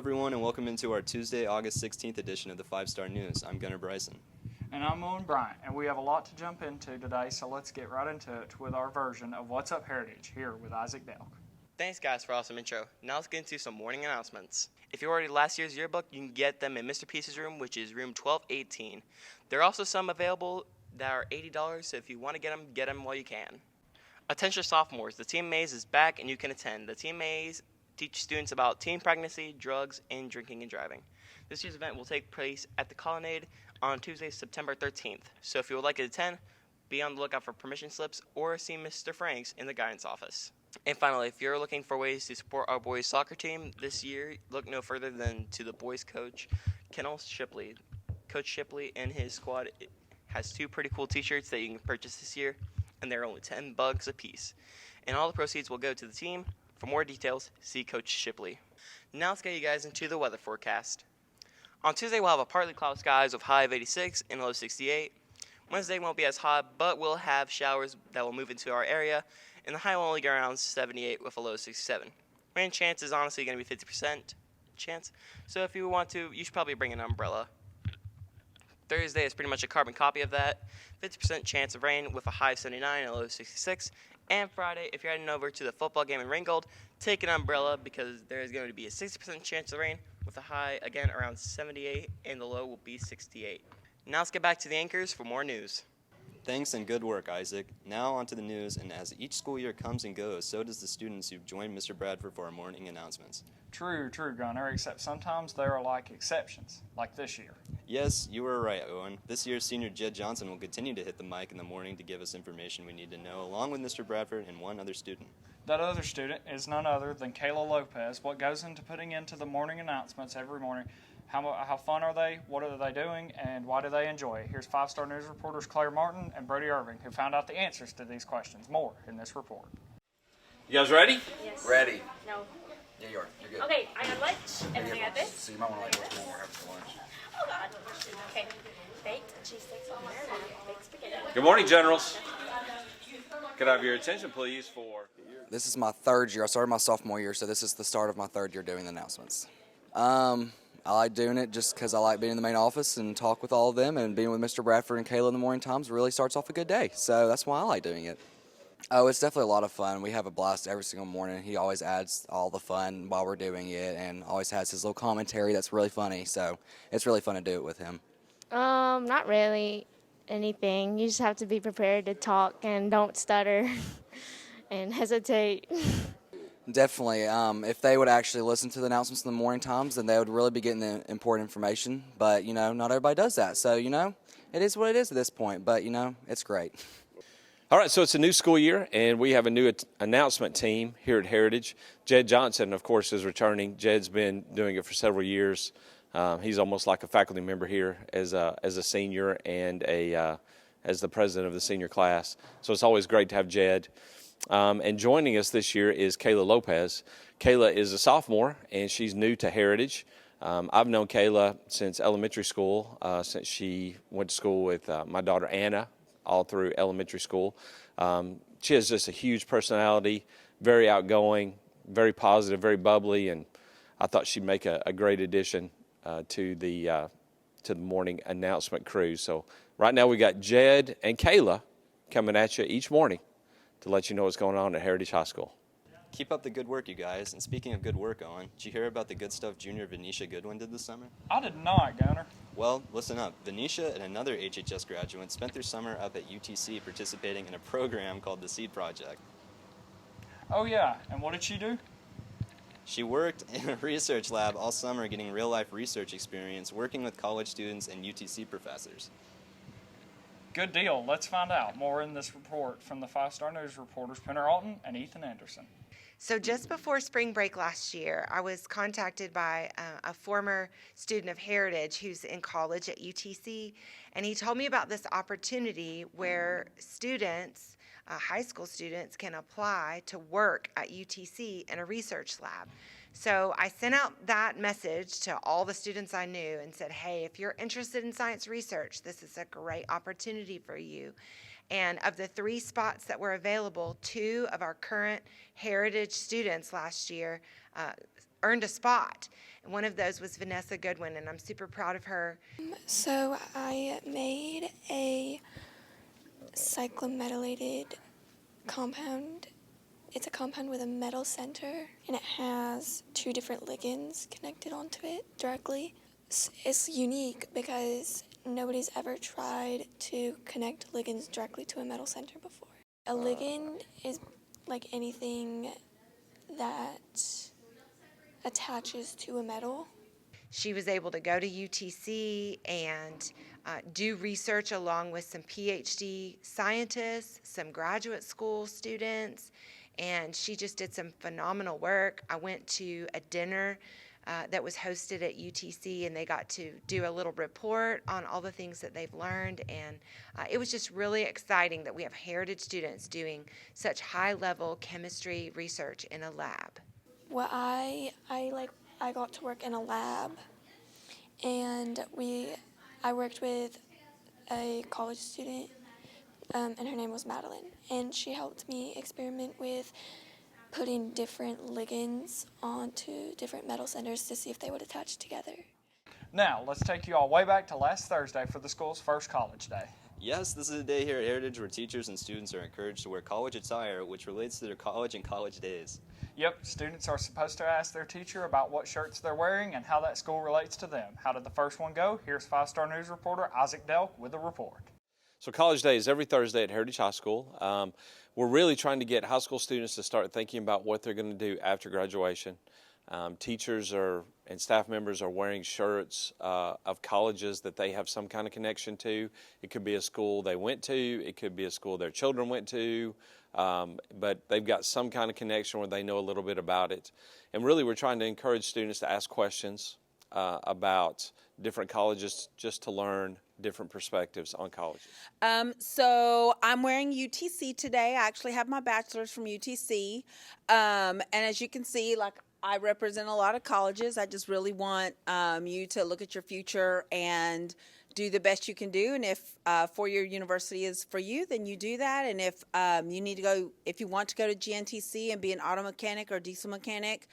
everyone, and welcome into our Tuesday, August 16th edition of the 5-Star News. I'm Gunnar Bryson. And I'm Owen Bryant, and we have a lot to jump into today, so let's get right into it with our version of What's Up Heritage here with Isaac Delk. Thanks, guys, for the awesome intro. Now let's get into some morning announcements. If you ordered last year's yearbook, you can get them in Mr. Peace's room, which is room 1218. There are also some available that are $80, so if you want to get them while you can. Attention sophomores, the Teen Maze is back and you can attend. The Teen Maze teach students about teen pregnancy, drugs, and drinking and driving. This year's event will take place at the Colonnade on Tuesday, September 13th. So if you would like to attend, be on the lookout for permission slips or see Mr. Franks in the guidance office. And finally, if you're looking for ways to support our boys' soccer team this year, look no further than to the boys' coach, Kennel Shipley. Coach Shipley and his squad has 2 pretty cool t-shirts that you can purchase this year, and they're only $10 a piece. And all the proceeds will go to the team. For more details, see Coach Shipley. Now let's get you guys into the weather forecast. On Tuesday, we'll have a partly cloudy skies with high of 86 and low 68. Wednesday won't be as hot, but we'll have showers that will move into our area, and the high will only get around 78 with a low of 67. Rain chance is honestly going to be 50% chance, so if you want to, you should probably bring an umbrella. Thursday is pretty much a carbon copy of that. 50% chance of rain with a high of 79 and a low of 66. And Friday, if you're heading over to the football game in Ringgold, take an umbrella because there is going to be a 60% chance of rain with a high, again, around 78, and the low will be 68. Now let's get back to the anchors for more news. Thanks and good work, Isaac. Now on to the news, and as each school year comes and goes, so does the students who've joined Mr. Bradford for our morning announcements. True, Gunnar, except sometimes there are like exceptions, like this year. Yes, you were right, Owen. This year's senior Jed Johnson will continue to hit the mic in the morning to give us information we need to know, along with Mr. Bradford and one other student. That other student is none other than Kayla Lopez. What goes into putting into the morning announcements every morning? How fun are they? What are they doing? And why do they enjoy it? Here's 5-Star News reporters Claire Martin and Brody Irving, who found out the answers to these questions. More in this report. You guys ready? Yes. Ready. No. Yeah, you are. You're good. Okay, I got lunch, and then I got this. So you might want to like look more after lunch. Oh God. Okay. Baked cheesesteaks on there, baked spaghetti. Good morning, generals. Could I have your attention, please, for... This is my 3rd year. I started my sophomore year, so this is the start of my 3rd year doing the announcements. I like doing it just because I like being in the main office and talk with all of them, and being with Mr. Bradford and Kayla in the morning times really starts off a good day. So that's why I like doing it. Oh, it's definitely a lot of fun. We have a blast every single morning. He always adds all the fun while we're doing it and always has his little commentary that's really funny. So it's really fun to do it with him. Not really anything. You just have to be prepared to talk and don't stutter and hesitate. Definitely. If they would actually listen to the announcements in the morning times, then they would really be getting the important information. But, not everybody does that. So, it is what it is at this point. But, it's great. All right, so it's a new school year, and we have a new announcement team here at Heritage. Jed Johnson, of course, is returning. Jed's been doing it for several years. He's almost like a faculty member here as a senior and as the president of the senior class. So it's always great to have Jed. And joining us this year is Kayla Lopez. Kayla is a sophomore, and she's new to Heritage. I've known Kayla since elementary school, since she went to school with my daughter Anna all through elementary school. She has just a huge personality, very outgoing, very positive, very bubbly, and I thought she'd make a great addition to the morning announcement crew. So right now we got Jed and Kayla coming at you each morning to let you know what's going on at Heritage High School. Keep up the good work, you guys. And speaking of good work, Owen, did you hear about the good stuff junior Venetia Goodwin did this summer? I did not, Gunnar. Well, listen up. Venetia and another HHS graduate spent their summer up at UTC participating in a program called the Seed Project. Oh, yeah. And what did she do? She worked in a research lab all summer getting real-life research experience working with college students and UTC professors. Good deal. Let's find out more in this report from the 5-Star News reporters Penner Alton and Ethan Anderson. So just before spring break last year, I was contacted by a former student of Heritage who's in college at UTC, and he told me about this opportunity where students, high school students, can apply to work at UTC in a research lab. So I sent out that message to all the students I knew and said, hey, if you're interested in science research, this is a great opportunity for you. And of the 3 spots that were available, 2 of our current Heritage students last year earned a spot. And one of those was Vanessa Goodwin, and I'm super proud of her. So I made a cyclometallated compound. It's a compound with a metal center, and it has 2 different ligands connected onto it directly. It's unique because nobody's ever tried to connect ligands directly to a metal center before. A ligand is like anything that attaches to a metal. She was able to go to UTC and do research along with some PhD scientists, some graduate school students, and she just did some phenomenal work. I went to a dinner that was hosted at UTC, and they got to do a little report on all the things that they've learned, and it was just really exciting that we have Heritage students doing such high-level chemistry research in a lab. Well, I got to work in a lab, and I worked with a college student, and her name was Madeline, and she helped me experiment with putting different ligands onto different metal centers to see if they would attach together. Now, let's take you all way back to last Thursday for the school's first college day. Yes, this is a day here at Heritage where teachers and students are encouraged to wear college attire, which relates to their college and college days. Yep, students are supposed to ask their teacher about what shirts they're wearing and how that school relates to them. How did the first one go? Here's 5-star news reporter Isaac Delk with a report. So College Day is every Thursday at Heritage High School. We're really trying to get high school students to start thinking about what they're going to do after graduation. Teachers and staff members are wearing shirts of colleges that they have some kind of connection to. It could be a school they went to. It could be a school their children went to. But they've got some kind of connection where they know a little bit about it. And really we're trying to encourage students to ask questions about different colleges just to learn different perspectives on colleges. So I'm wearing UTC today. I actually have my bachelor's from UTC. And as you can see, I represent a lot of colleges. I just really want you to look at your future and do the best you can do. And if four-year university is for you, then you do that. And if if you want to go to GNTC and be an auto mechanic or diesel mechanic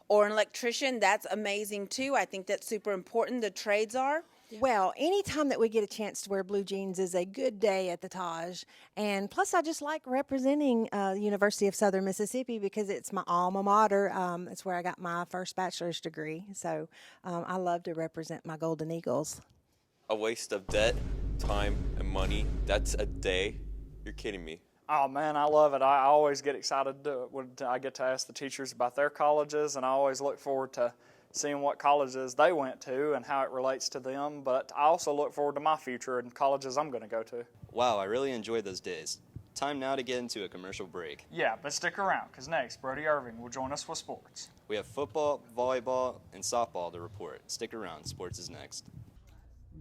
or an electrician, that's amazing too. I think that's super important. The trades are. Well, anytime that we get a chance to wear blue jeans is a good day at the Taj. And plus, I just like representing the University of Southern Mississippi because it's my alma mater. It's where I got my first bachelor's degree. So I love to represent my Golden Eagles. A waste of debt, time, and money. That's a day. You're kidding me. Oh, man, I love it. I always get excited to do it when I get to ask the teachers about their colleges, and I always look forward to seeing what colleges they went to and how it relates to them. But I also look forward to my future and colleges I'm going to go to. Wow, I really enjoyed those days. Time now to get into a commercial break. Yeah, but stick around, because next, Brody Irving will join us with sports. We have football, volleyball, and softball to report. Stick around. Sports is next.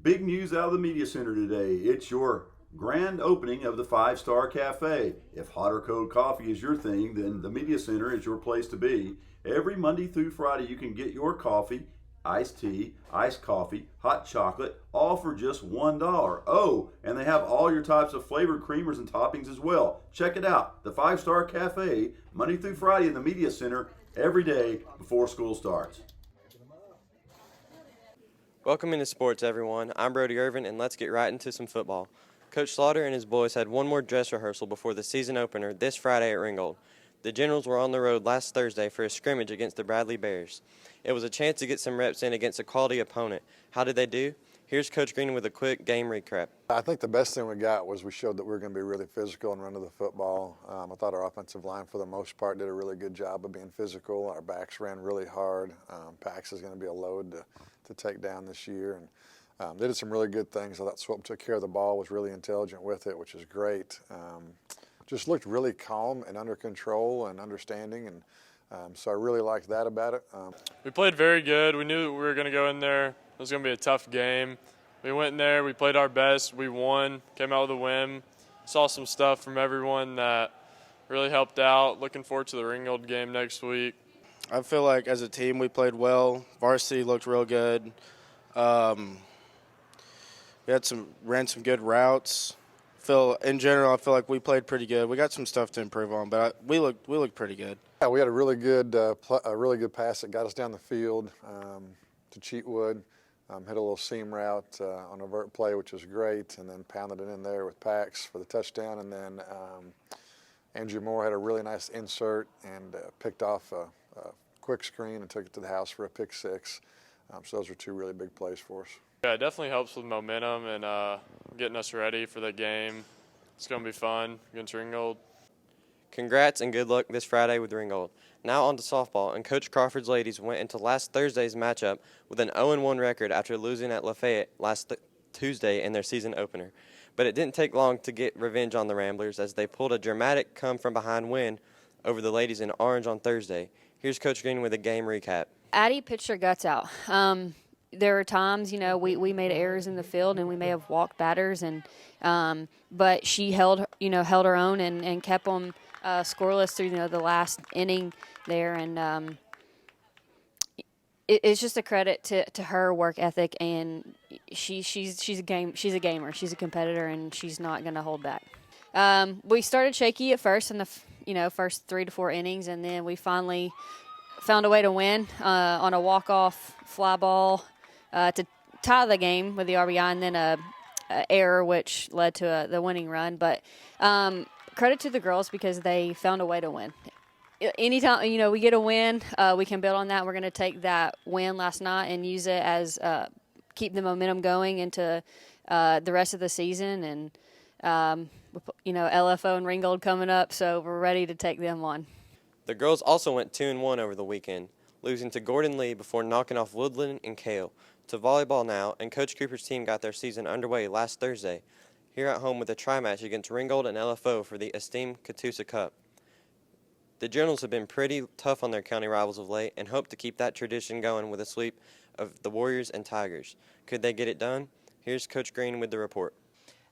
Big news out of the Media Center today. It's your grand opening of the 5-Star Cafe. If hot or cold coffee is your thing, then the Media Center is your place to be. Every Monday through Friday, you can get your coffee, iced tea, iced coffee, hot chocolate, all for just $1. Oh, and they have all your types of flavored creamers and toppings as well. Check it out. The 5-Star Cafe, Monday through Friday in the Media Center, every day before school starts. Welcome into sports, everyone. I'm Brody Irvin, and let's get right into some football. Coach Slaughter and his boys had one more dress rehearsal before the season opener this Friday at Ringgold. The Generals were on the road last Thursday for a scrimmage against the Bradley Bears. It was a chance to get some reps in against a quality opponent. How did they do? Here's Coach Green with a quick game recap. I think the best thing we got was we showed that we were going to be really physical and run to the football. I thought our offensive line, for the most part, did a really good job of being physical. Our backs ran really hard. Pax is going to be a load to take down this year. And they did some really good things. I thought Swilton took care of the ball, was really intelligent with it, which is great. Just looked really calm and under control and understanding, and so I really liked that about it. We played very good. We knew that we were going to go in there. It was going to be a tough game. We went in there, we played our best, we won, came out with a win. Saw some stuff from everyone that really helped out. Looking forward to the Ringgold game next week. I feel like as a team we played well. Varsity looked real good. We ran some good routes. in general, I feel like we played pretty good. We got some stuff to improve on, but we looked pretty good. Yeah, we had a really good pass that got us down the field to Cheatwood. Hit a little seam route on a vert play, which was great, and then pounded it in there with Pax for the touchdown. And then Andrew Moore had a really nice insert and picked off a quick screen and took it to the house for a pick six. So those were two really big plays for us. Yeah, it definitely helps with momentum and getting us ready for the game. It's going to be fun against Ringgold. Congrats and good luck this Friday with Ringgold. Now on to softball, and Coach Crawford's ladies went into last Thursday's matchup with an 0-1 record after losing at Lafayette last Tuesday in their season opener. But it didn't take long to get revenge on the Ramblers as they pulled a dramatic come-from-behind win over the ladies in orange on Thursday. Here's Coach Green with a game recap. Addie pitched her guts out. There were times, we made errors in the field and we may have walked batters, and but she held her own and kept them scoreless through the last inning there, and it's just a credit to her work ethic, and she's a gamer, she's a competitor, and she's not going to hold back. We started shaky at first in the first 3 to 4 innings, and then we finally found a way to win on a walk-off fly ball to tie the game with the RBI, and then a error which led to the winning run. But credit to the girls because they found a way to win. Anytime we get a win, we can build on that. We're going to take that win last night and use it as keep the momentum going into the rest of the season. And LFO and Ringgold coming up, so we're ready to take them on. The girls also went 2-1 over the weekend, losing to Gordon Lee before knocking off Woodland and Kale. To volleyball now, and Coach Cooper's team got their season underway last Thursday, here at home with a tri-match against Ringgold and LFO for the esteemed Catoosa Cup. The Journals have been pretty tough on their county rivals of late and hope to keep that tradition going with a sweep of the Warriors and Tigers. Could they get it done? Here's Coach Green with the report.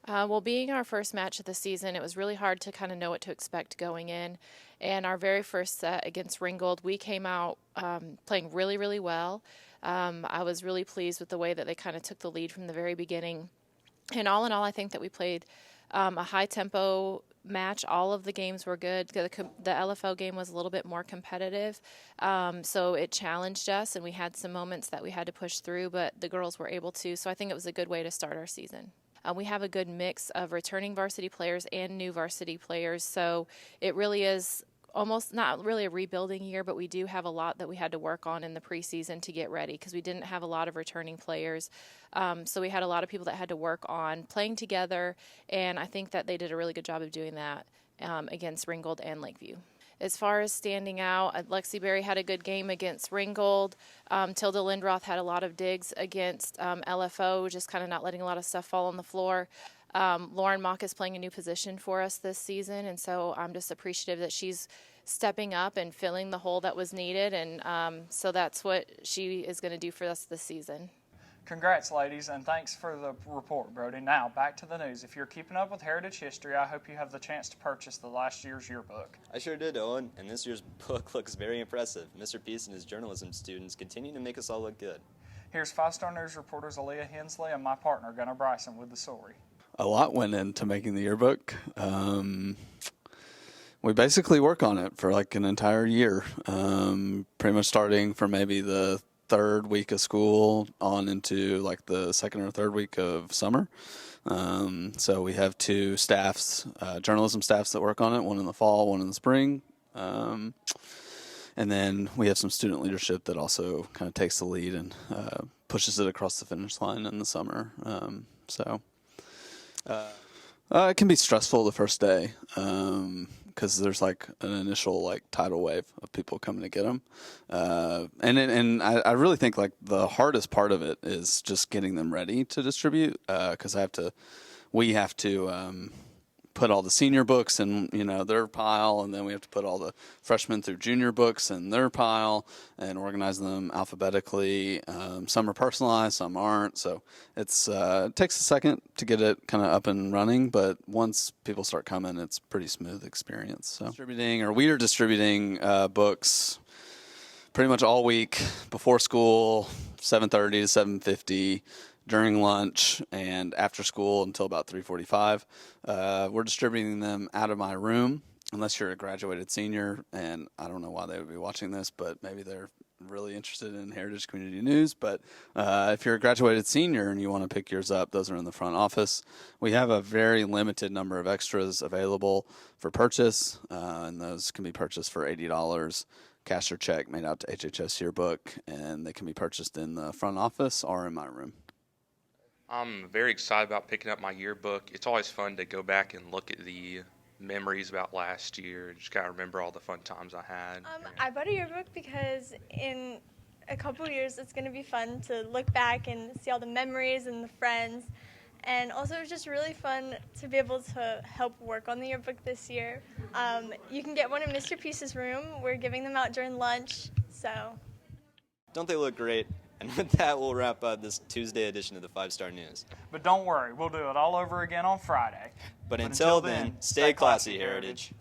Well, being our first match of the season, it was really hard to kind of know what to expect going in. And our very first set against Ringgold, we came out playing really, really well. I was really pleased with the way that they kind of took the lead from the very beginning. And all in all, I think that we played a high-tempo match. All of the games were good. The LFO game was a little bit more competitive, so it challenged us, and we had some moments that we had to push through, but the girls were able to. So I think it was a good way to start our season. We have a good mix of returning varsity players and new varsity players, so it really is almost not really a rebuilding year, but we do have a lot that we had to work on in the preseason to get ready because we didn't have a lot of returning players. So we had a lot of people that had to work on playing together, and I think that they did a really good job of doing that against Ringgold and Lakeview. As far as standing out, Lexi Berry had a good game against Ringgold. Tilda Lindroth had a lot of digs against LFO, just kind of not letting a lot of stuff fall on the floor. Lauren Mock is playing a new position for us this season, and so I'm just appreciative that she's stepping up and filling the hole that was needed, and so that's what she is going to do for us this season. Congrats, ladies, and thanks for the report, Brody. Now, back to the news. If you're keeping up with Heritage history, I hope you have the chance to purchase the last year's yearbook. I sure did, Owen, and this year's book looks very impressive. Mr. Peace and his journalism students continue to make us all look good. Here's 5-Star News reporters Aaliyah Hensley and my partner, Gunnar Bryson, with the story. A lot went into making the yearbook. We basically work on it for like an entire year, pretty much starting from maybe the third week of school on into like the second or third week of summer. So we have 2 staffs, journalism staffs that work on it, one in the fall, one in the spring. And then we have some student leadership that also kind of takes the lead and pushes it across the finish line in the summer. It can be stressful the first day because there's like an initial like tidal wave of people coming to get them, and I really think like the hardest part of it is just getting them ready to distribute because we have to put all the senior books in their pile, and then we have to put all the freshmen through junior books in their pile and organize them alphabetically. Some are personalized, some aren't, so it takes a second to get it kind of up and running, but once people start coming, it's a pretty smooth experience. So we are distributing books pretty much all week before school, 7:30 to 7:50. during lunch and after school until about 3:45. We're distributing them out of my room, unless you're a graduated senior, and I don't know why they would be watching this, but maybe they're really interested in Heritage Community News. But if you're a graduated senior and you want to pick yours up, those are in the front office. We have a very limited number of extras available for purchase, and those can be purchased for $80. Cash or check made out to HHS Yearbook, and they can be purchased in the front office or in my room. I'm very excited about picking up my yearbook. It's always fun to go back and look at the memories about last year and just kind of remember all the fun times I had. I bought a yearbook because in a couple of years it's going to be fun to look back and see all the memories and the friends. And also it was just really fun to be able to help work on the yearbook this year. You can get one in Mr. Peace's room. We're giving them out during lunch, so. Don't they look great? And with that, we'll wrap up this Tuesday edition of the 5-Star News. But don't worry, we'll do it all over again on Friday. But until then, stay classy, Heritage.